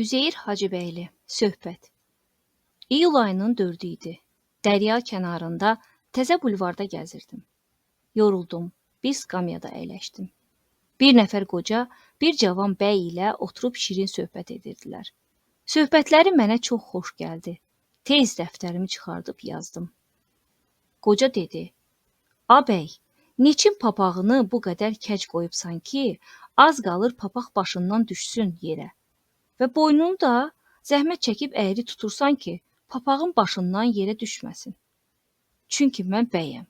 Üzeyir Hacıbəyli, söhbət. İyul ayının 4-ü idi. Dərya kənarında, təzə bulvarda gəzirdim. Yoruldum, bir skamyada əyləşdim. Bir nəfər qoca, bir cavan bəy ilə oturub şirin söhbət edirdilər. Söhbətləri mənə çox xoş gəldi. Tez dəftərimi çıxardıb yazdım. Qoca dedi, "A bəy, neçin papağını bu qədər kəc qoyubsan ki, az qalır papaq başından düşsün yerə. Və boynunu da zəhmət çəkib əyri tutursan ki, papağın başından yerə düşməsin. Çünki mən bəyəm.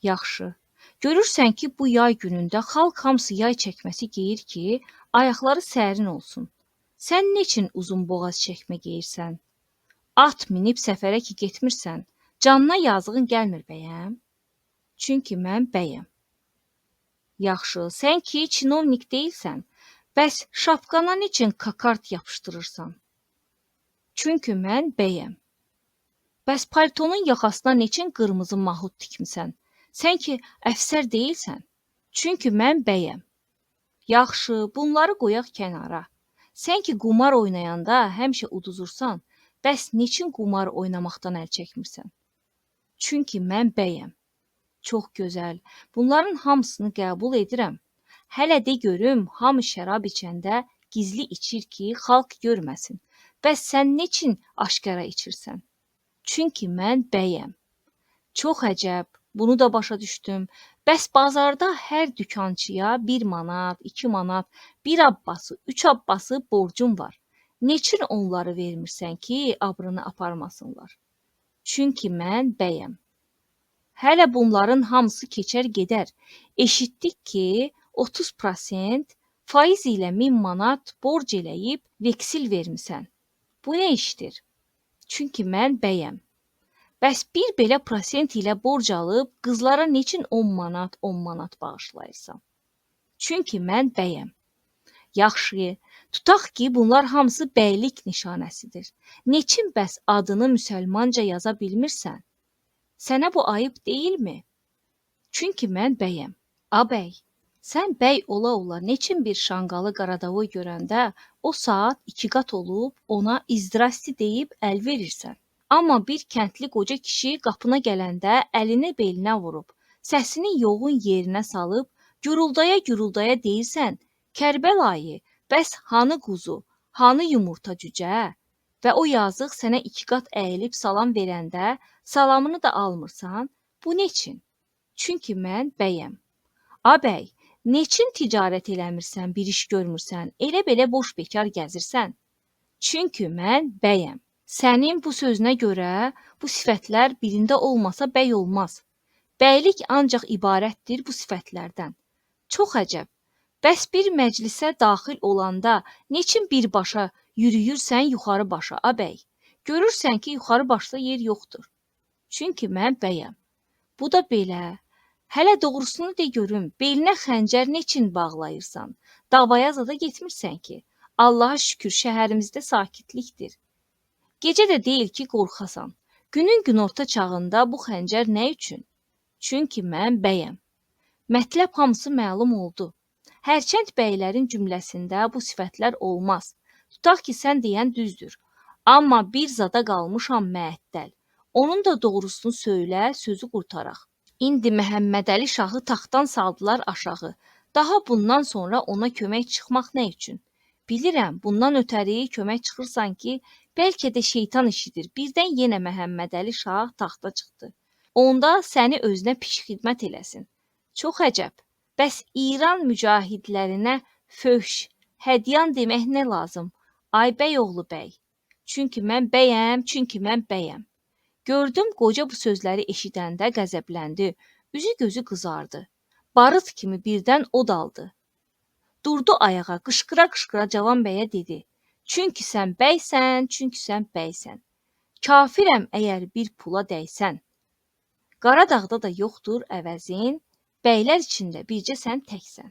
Yaxşı, görürsən ki, bu yay günündə xalq hamısı yay çəkməsi geyir ki, ayaqları sərin olsun. Sən neçin uzun boğaz çəkmə geyirsən? At minib səfərə ki getmirsən, canına yazığın gəlmir bəyəm? Çünki mən bəyəm. Yaxşı, sən ki çinovnik deyilsən, bəs şapkana neçin kakart yapışdırırsan? Çünki mən bəyəm. Bəs paltonun yaxasına neçin qırmızı mahud tikmisən? Sən ki əfsər deyilsən. Çünki mən bəyəm. Yaxşı, bunları qoyaq kənara. Sən ki qumar oynayanda həmişə uduzursan, bəs neçin qumar oynamaqdan əl çəkmirsən? Çünki mən bəyəm. Çox gözəl. Bunların hamısını qəbul edirəm. Hələ de görüm, hamı şərab içəndə gizli içir ki, xalq görməsin. Bəs sən neçin aşkara içirsən? Çünki mən bəyəm. Çox əcəb, bunu da başa düşdüm. Bəs bazarda hər dükançıya 1 manat, 2 manat, 1 abbası, 3 abbası borcun var. Neçin onları vermirsən ki, abrını aparmasınlar? Çünki mən bəyəm. Hələ bunların hamısı keçər gedər. Eşitdik ki, 30% faiz ilə 1000 manat borc eləyib veksil vermisən. Bu nə işdir? Çünki mən bəyəm. Bəs bir belə prosent ilə borc alıb qızlara neçin 10 manat, 10 manat bağışlayırsan? Çünki mən bəyəm. Yaxşı, tutaq ki, bunlar hamısı bəylik nişanəsidir. Neçin bəs adını müsəlmanca yaza bilmirsən? Sənə bu ayıb deyilmi? Çünki mən bəyəm. A bəy, sən bəy ola-ola neçin bir şanqalı qaradavoy görəndə o saat 2 qat olub ona izdrasti deyib əl verirsən. Amma bir kəndli qoca kişi qapına gələndə əlini belinə vurub, səsini yoğun yerinə salıb, guruldaya-guruldaya deyirsən, Kərbəlayı, bəs hanı quzu, hanı yumurta cücə? Və o yazıq sənə 2 qat əyilib salam verəndə salamını da almırsan, bu neçin? Çünki mən bəyəm. A bəy, neçin ticarət eləmirsən, bir iş görmürsən, elə-belə boş bekar gəzirsən? Çünki mən bəyəm. Sənin bu sözünə görə bu sifətlər birində olmasa bəy olmaz. Bəylik ancaq ibarətdir bu sifətlərdən. Çox əcəb. Bəs bir məclisə daxil olanda neçin birbaşa yürüyürsən yuxarı başa, a bəy? Görürsən ki, yuxarı başda yer yoxdur. Çünki mən bəyəm. Bu da belə. Hələ doğrusunu de görüm, belinə xəncər neçin bağlayırsan? Davaya zada getmirsən ki. Allaha şükür şəhərimizdə sakitlikdir. Gecə də deyil ki, qorxasan. Günün günorta çağında bu xəncər nə üçün? Çünki mən bəyəm. Mətləb hamısı məlum oldu. Hərçənd bəylərin cümləsində bu sifətlər olmaz. Tutaq ki, sən deyən düzdür. Amma bir zada qalmışam məəttəl. Onun da doğrusunu söylə, sözü qurtaraq. İndi Məhəmmədəli şahı taxtdan saldılar aşağı. Daha bundan sonra ona kömək çıxmaq nə üçün? Bilirəm, bundan ötəri kömək çıxırsan ki, bəlkə də şeytan işidir. Birdən yenə Məhəmmədəli şah taxta çıxdı. Onda səni özünə piş xidmət eləsin. Çox əcəb. Bəs İran mücahidlərinə föhş, hədyan demək nə lazım? Ay bəy oğlu bəy. Çünki mən bəyəm, çünki mən bəyəm. Gördüm, qoca bu sözləri eşidəndə qəzəbləndi. Üzü gözü qızardı. Barıt kimi birdən od aldı. Durdu ayağa, qışqıra-qışqıra cavan bəyə dedi. Çünki sən bəysən, çünki sən bəysən. Kafirəm əgər bir pula dəysən. Qaradağda da yoxdur əvəzin, bəylər içində bircə sən təksən.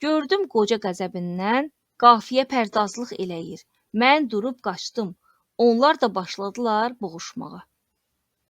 Gördüm qoca qəzəbindən qafiyə pərdazlıq eləyir. Mən durub qaçdım. Onlar da başladılar boğuşmağa.